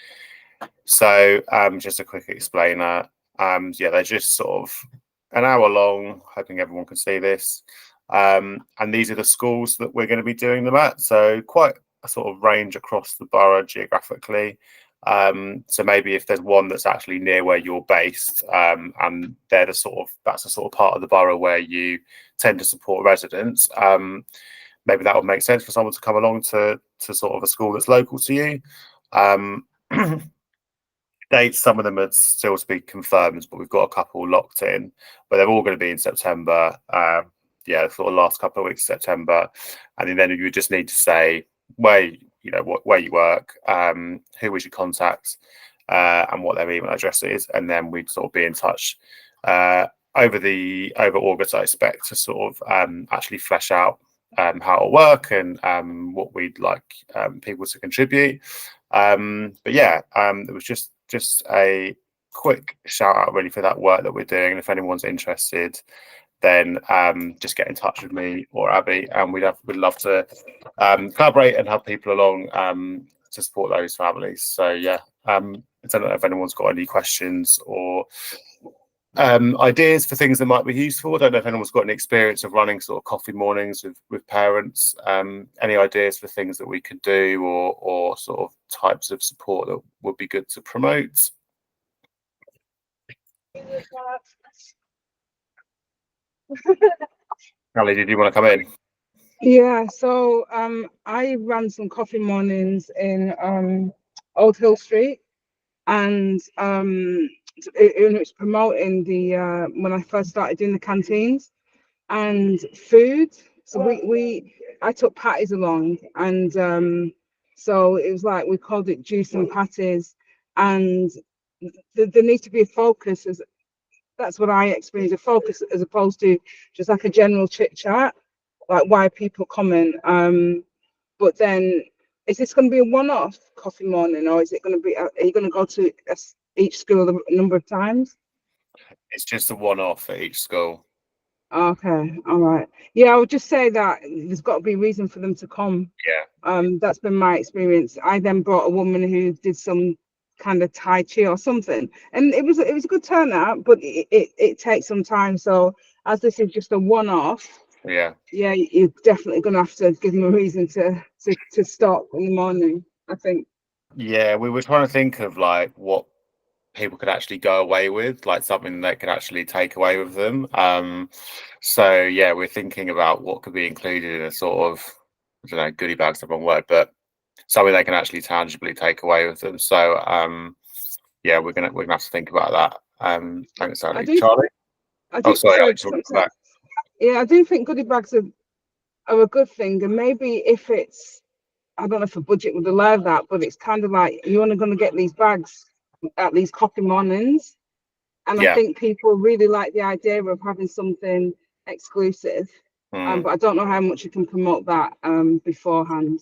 So just a quick explainer. Yeah, they're just sort of an hour long, hoping everyone can see this. And these are the schools that we're going to be doing them at. So quite a sort of range across the borough geographically. So maybe if there's one that's actually near where you're based, and they're the sort of, that's the sort of part of the borough where you tend to support residents, maybe that would make sense for someone to come along to sort of a school that's local to you. Dates, some of them are still to be confirmed, but we've got a couple locked in, but they're all going to be in September. Yeah, sort of last couple of weeks of September, and then you just need to say where where you work, who we should contact, and what their email address is, and then we'd sort of be in touch over August, I expect, to sort of actually flesh out how it'll work and what we'd like people to contribute. But yeah, it was just a quick shout out really for that work that we're doing. And if anyone's interested, then just get in touch with me or Abby, and we'd love to collaborate and have people along to support those families. So yeah, I don't know if anyone's got any questions or ideas for things that might be useful. I don't know if anyone's got any experience of running sort of coffee mornings with parents. Any ideas for things that we could do or sort of types of support that would be good to promote? Ali, did you want to come in? Yeah, so I ran some coffee mornings in Old Hill Street, and it was promoting the when I first started doing the canteens and food. So I took patties along, and so it was like we called it juice and patties, and there needs to be a focus. That's what I experienced, a focus as opposed to just like a general chit chat, like why people coming. But then, is this going to be a one-off coffee morning, or is it going to be? Are you going to go to each school a number of times? It's just a one-off at each school. Okay, all right. Yeah, I would just say that there's got to be a reason for them to come. Yeah. That's been my experience. I then brought a woman who did some kind of Tai Chi or something, and it was a good turnout, but it takes some time. So as this is just a one-off, yeah, you're definitely gonna have to give them a reason to stop in the morning, I think. Yeah, we were trying to think of like what people could actually go away with, like something they could actually take away with them. So yeah, we're thinking about what could be included in a sort of, I don't know, goodie bag's the wrong word, but something they can actually tangibly take away with them. So yeah, we're gonna have to think about that. Thanks, Ali. Charlie. Yeah, I do think goodie bags are are a good thing. And maybe if it's, I don't know if a budget would allow that, but it's kind of like you're only going to get these bags at these coffee mornings. And I think people really like the idea of having something exclusive. But I don't know how much you can promote that beforehand.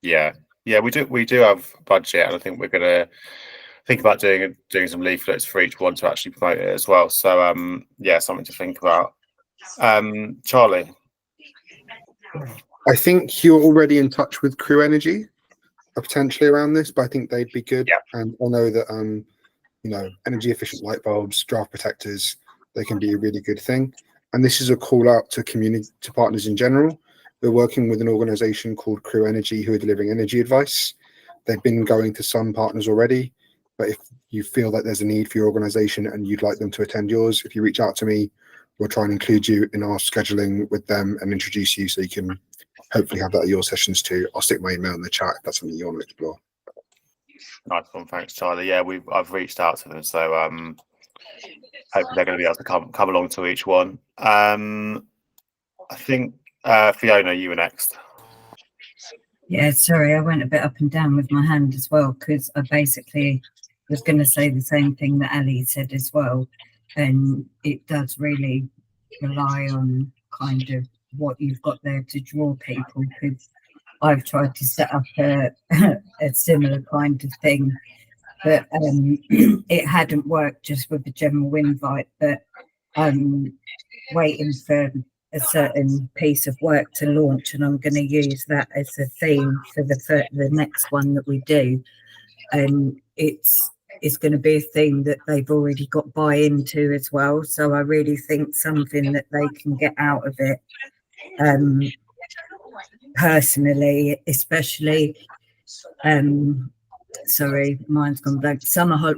Yeah, we do have budget, and I think we're gonna think about doing some leaflets for each one to actually promote it as well. So yeah, something to think about. Charlie. I think you're already in touch with Crew Energy, potentially around this, but I think they'd be good. Yeah. And I know that you know, energy efficient light bulbs, draft protectors, they can be a really good thing. And this is a call out to partners in general. We're working with an organization called Crew Energy who are delivering energy advice. They've been going to some partners already, but if you feel that there's a need for your organization and you'd like them to attend yours, if you reach out to me, we'll try and include you in our scheduling with them and introduce you so you can hopefully have that at your sessions too. I'll stick my email in the chat if that's something you want to explore. Nice one, thanks, Charlie. Yeah, I've reached out to them, so hopefully they're going to be able to come along to each one. I think Fiona, you were next. Yeah, sorry, I went a bit up and down with my hand as well because I basically was going to say the same thing that Ali said as well, and it does really rely on kind of what you've got there to draw people. Because I've tried to set up a similar kind of thing, but it hadn't worked just with the general invite. But I'm waiting for a certain piece of work to launch, and I'm going to use that as a theme for the next one that we do. And it's going to be a theme that they've already got buy-in to as well. So I really think something that they can get out of it. Personally, especially, sorry, mine's gone blank.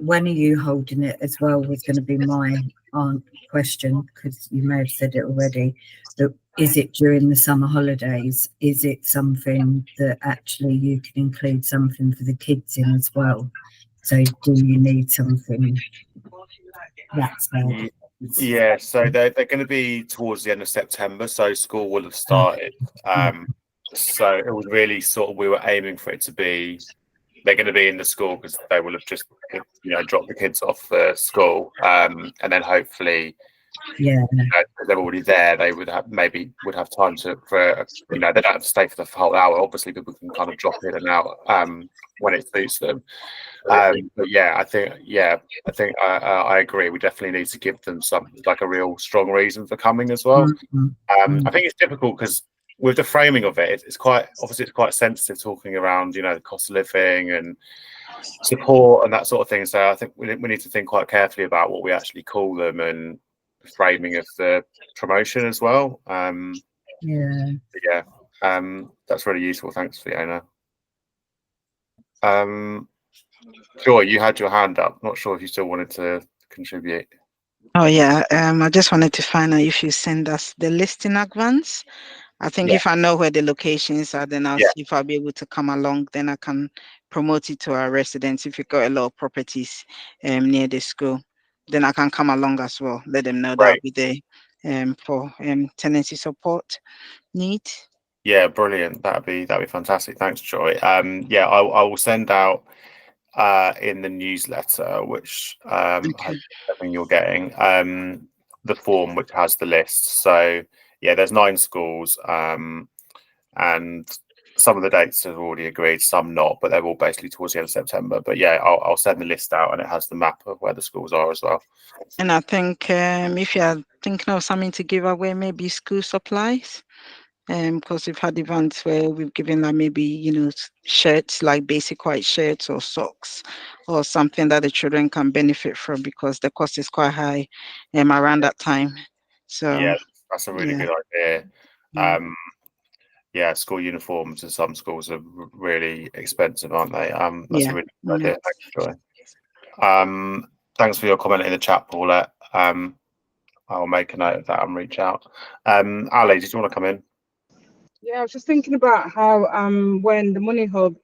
When are you holding it as well was going to be my question, because you may have said it already. But is it during the summer holidays? Is it something that actually you can include something for the kids in as well? So do you need something that's there? Yeah, so they're going to be towards the end of September, so school will have started. So it was really sort of, we were aiming for it to be, they're going to be in the school because they will have just, you know, dropped the kids off for school, and then hopefully, yeah, you know, they're already there. They would have time for you know, they don't have to stay for the whole hour. Obviously, people can kind of drop in and out when it suits them. But yeah, I think I agree. We definitely need to give them like a real strong reason for coming as well. I think it's difficult because with the framing of it, it's quite sensitive, talking around, you know, the cost of living and support and that sort of thing. So I think we need to think quite carefully about what we actually call them and the framing of the promotion as well. That's really useful. Thanks, Fiona. Joy, you had your hand up. Not sure if you still wanted to contribute. Oh yeah, I just wanted to find out if you send us the list in advance. I think if I know where the locations are, then I'll see if I'll be able to come along. Then I can promote it to our residents. If you've got a lot of properties near the school, then I can come along as well. Let them know that I'll be there for tenancy support need. Yeah, brilliant. That'd be fantastic. Thanks, Joy. I will send out in the newsletter, which I think you're getting, the form which has the list. So yeah, there's 9 schools, and some of the dates have already agreed, some not, but they're all basically towards the end of September. But yeah, I'll send the list out, and it has the map of where the schools are as well. And I think if you're thinking of something to give away, maybe school supplies. Because we've had events where we've given like maybe, you know, shirts, like basic white shirts or socks or something that the children can benefit from, because the cost is quite high around that time. So yeah, that's a really good idea. School uniforms in some schools are really expensive, aren't they? That's a really good idea. Thanks, Joy. Thanks for your comment in the chat, Paulette. I'll make a note of that and reach out. Ali, did you want to come in? Yeah, I was just thinking about how when the Money Hub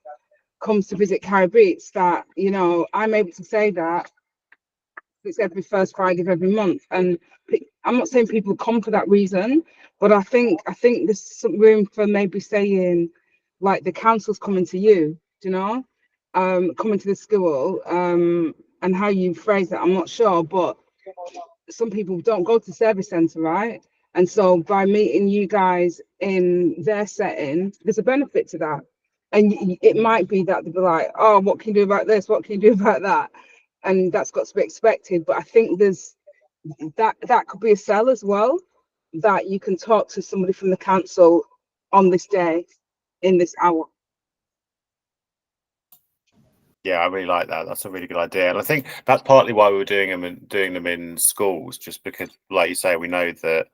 comes to visit Caribbean, that, you know, I'm able to say that it's every first Friday of every month. And I'm not saying people come for that reason, but I think there's some room for maybe saying, like, the council's coming to you, do you know, coming to the school, and how you phrase it, I'm not sure, but some people don't go to service centre, right? And so by meeting you guys in their setting, there's a benefit to that. And it might be that they'll be like, oh, what can you do about this? What can you do about that? And that's got to be expected. But I think there's that could be a sell as well, that you can talk to somebody from the council on this day, in this hour. Yeah, I really like that. That's a really good idea, and I think that's partly why we were doing them in schools, just because, like you say, we know that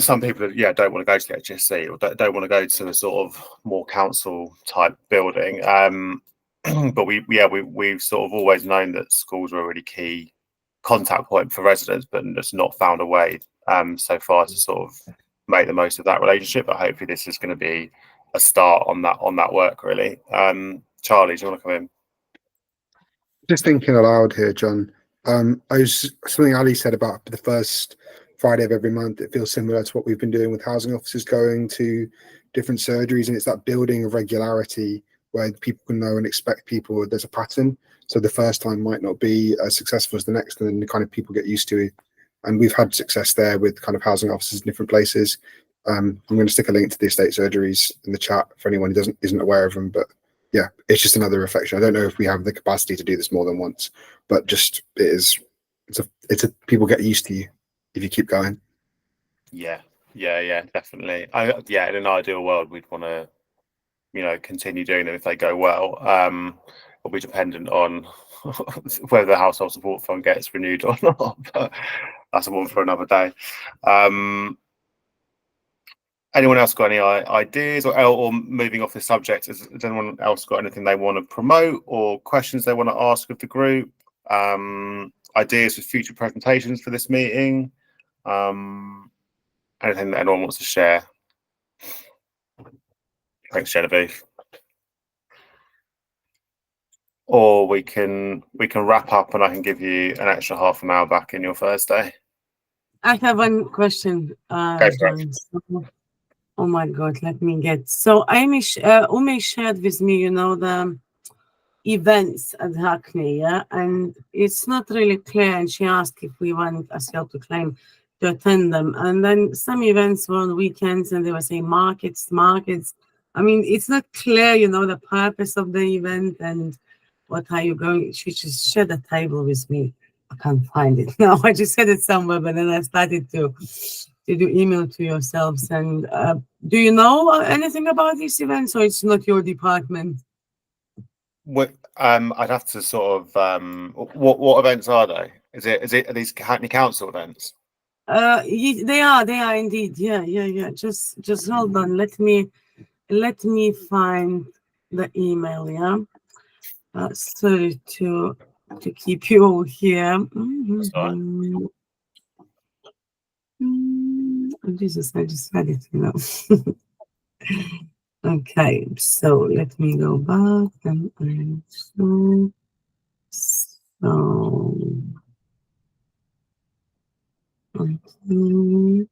some people, don't want to go to the HSC or don't want to go to a sort of more council type building. But we've sort of always known that schools are a really key contact point for residents, but just not found a way so far to sort of make the most of that relationship. But hopefully, this is going to be a start on that work, really. Charlie, do you want to come in? Just thinking aloud here, John. Something Ali said about the first Friday of every month. It feels similar to what we've been doing with housing officers going to different surgeries, and it's that building of regularity where people can know and expect people. There's a pattern, so the first time might not be as successful as the next, and then the kind of people get used to it. And we've had success there with kind of housing officers in different places. I'm going to stick a link to the estate surgeries in the chat for anyone who isn't aware of them, but. Yeah, it's just another reflection. I don't know if we have the capacity to do this more than once, but just it's a people get used to you if you keep going. Yeah, definitely. In an ideal world, we'd want to, continue doing them if they go well. It'll be dependent on whether the household support fund gets renewed or not, but that's one for another day. Anyone else got any ideas or moving off this subject? Has anyone else got anything they want to promote or questions they want to ask of the group? Ideas for future presentations for this meeting? Anything that anyone wants to share? Thanks, Genevieve. Or we can wrap up and I can give you an extra half an hour back in your Thursday. I have one question. Go for it. Oh my God, let me get. So Umi shared with me, the events at Hackney, yeah? And it's not really clear. And she asked if we want as help to claim to attend them. And then some events were on weekends and they were saying markets. I mean, it's not clear, the purpose of the event and what are you going. She just shared a table with me. I can't find it now. I just had it somewhere, but then I started to do email to yourselves. And do you know anything about these events, or it's not your department? I'd have to sort of what events are they? Are these Hackney Council events? They are indeed. Yeah. Just hold on. Let me find the email. Yeah. Sorry to keep you all here. Mm-hmm. Jesus, I just had it, Okay, so let me go back and okay.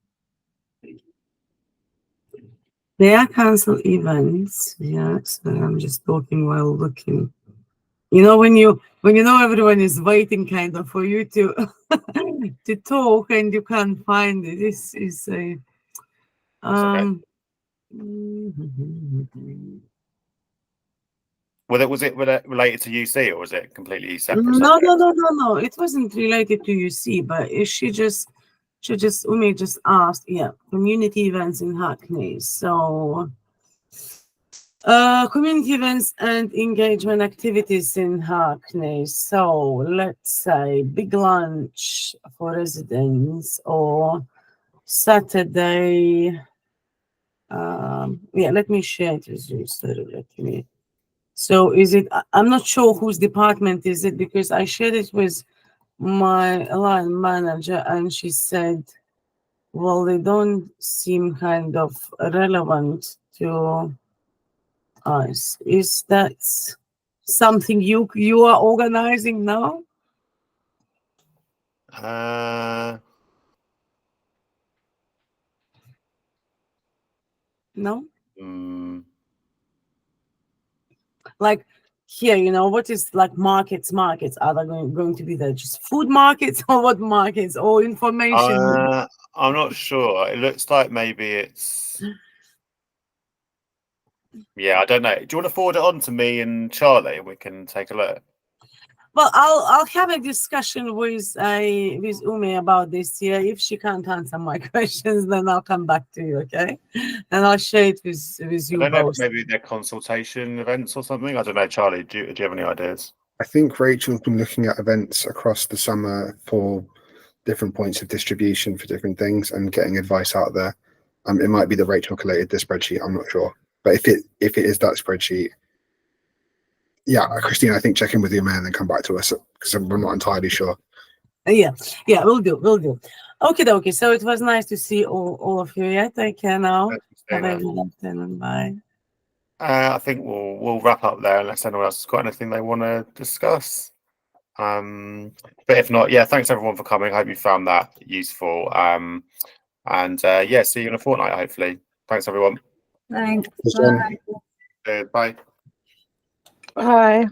They are council events. Yeah, so I'm just talking while looking. When you know everyone is waiting kind of for you to to talk and you can't find it. This is a Okay. Was it related to UC or was it completely separate? No. It wasn't related to UC, but Umi just asked, community events in Hackney. So community events and engagement activities in Hackney. So let's say big lunch for residents or Saturday. Let me share it with you. So is it, I'm not sure whose department is it, because I shared it with my line manager and she said, well, they don't seem kind of relevant to us. Is that something you are organizing now? No? mm, Like here, what is like markets? Are they going to be there just food markets or what markets or information? I'm not sure. It looks like maybe it's. Yeah, I don't know. Do you want to forward it on to me and Charlie, and we can take a look? Well, I'll have a discussion with Umi about this here. If she can't answer my questions, then I'll come back to you, okay? And I'll share it with you I don't know, both. maybe they're consultation events or something. I don't know, Charlie. Do you have any ideas? I think Rachel's been looking at events across the summer for different points of distribution for different things and getting advice out there. It might be that Rachel collated this spreadsheet. I'm not sure, but if it is that spreadsheet, yeah, Christine, I think check in with your man and then come back to us because we're not entirely sure. Yeah, we'll do. Okay. So it was nice to see all of you. Yeah, take care now. Have a good afternoon. Bye. I think we'll wrap up there unless anyone else has got anything they want to discuss. But if not, yeah, thanks everyone for coming. I hope you found that useful. See you in a fortnight, hopefully. Thanks everyone. Thanks. Bye. Bye. Bye.